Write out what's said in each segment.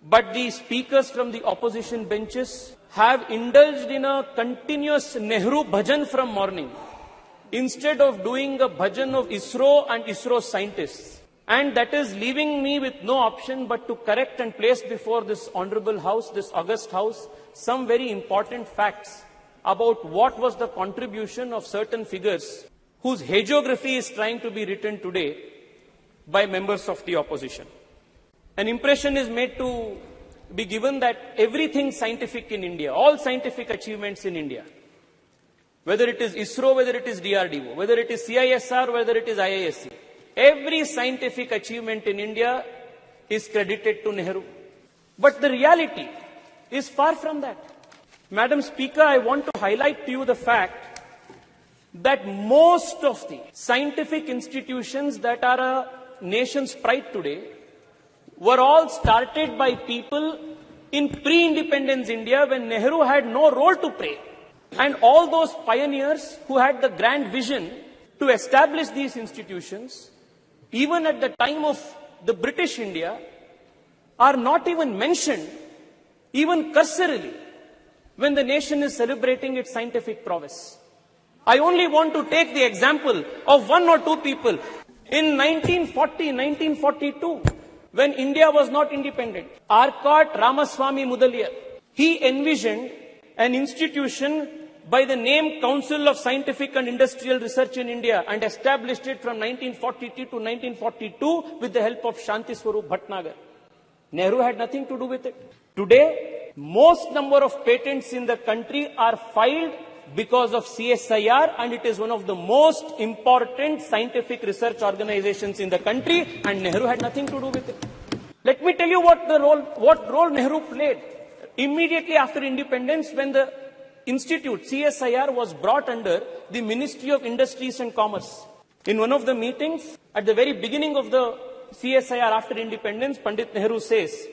but the speakers from the opposition benches have indulged in a continuous Nehru bhajan from morning, instead of doing a bhajan of ISRO and ISRO scientists. And that is leaving me with no option but to correct and place before this honorable house, this august house, some very important facts about what was the contribution of certain figures whose hagiography is trying to be written today by members of the opposition. An impression is made to be given that everything scientific in India, all scientific achievements in India, whether it is ISRO, whether it is DRDO, whether it is CSIR, whether it is IISc, every scientific achievement in India is credited to Nehru. But the reality is far from that. Madam Speaker, I want to highlight to you the fact that most of the scientific institutions that are a nation's pride today were all started by people in pre-independence India when Nehru had no role to play. And all those pioneers who had the grand vision to establish these institutions, even at the time of the British India, are not even mentioned, even cursorily, when the nation is celebrating its scientific prowess. I only want to take the example of one or two people. In 1940, 1942, when India was not independent, Arcot Ramaswamy Mudaliar, he envisioned an institution by the name Council of Scientific and Industrial Research in India and established it from 1940 to 1942 with the help of Shanti Swarup Bhatnagar. Nehru had nothing to do with it. Today, most number of patents in the country are filed because of CSIR, and it is one of the most important scientific research organizations in the country, and Nehru had nothing to do with it. Let me tell you what role Nehru played immediately after independence when the institute, CSIR, was brought under the Ministry of Industries and Commerce. In one of the meetings, at the very beginning of the CSIR after independence, Pandit Nehru says,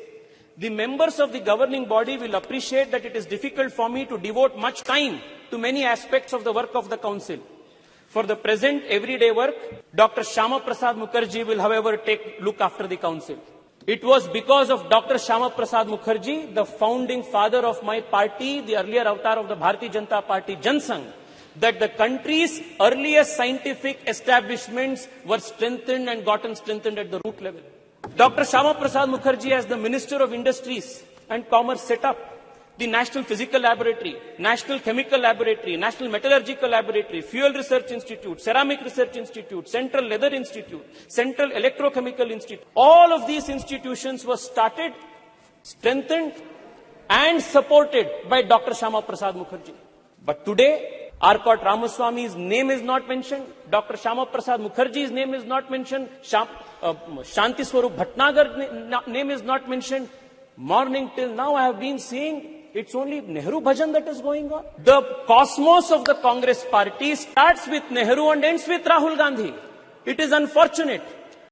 the members of the governing body will appreciate that it is difficult for me to devote much time to many aspects of the work of the council. For the present everyday work, Dr. Shyama Prasad Mukherjee will, however, look after the council. It was because of Dr. Shyama Prasad Mukherjee, the founding father of my party, the earlier avatar of the Bharatiya Janata Party, Jan Sangh, that the country's earliest scientific establishments were strengthened and gotten strengthened at the root level. Dr. Shyama Prasad Mukherjee, as the Minister of Industries and Commerce, set up the National Physical Laboratory, National Chemical Laboratory, National Metallurgical Laboratory, Fuel Research Institute, Ceramic Research Institute, Central Leather Institute, Central Electrochemical Institute. All of these institutions were started, strengthened and supported by Dr. Shyama Prasad Mukherjee. But today, Arcot Ramaswamy's name is not mentioned, Dr. Shyama Prasad Mukherjee's name is not mentioned, Shanti Swarup Bhatnagar's name is not mentioned. Morning till now I have been seeing it's only Nehru bhajan that is going on. The cosmos of the Congress party starts with Nehru and ends with Rahul Gandhi. It is unfortunate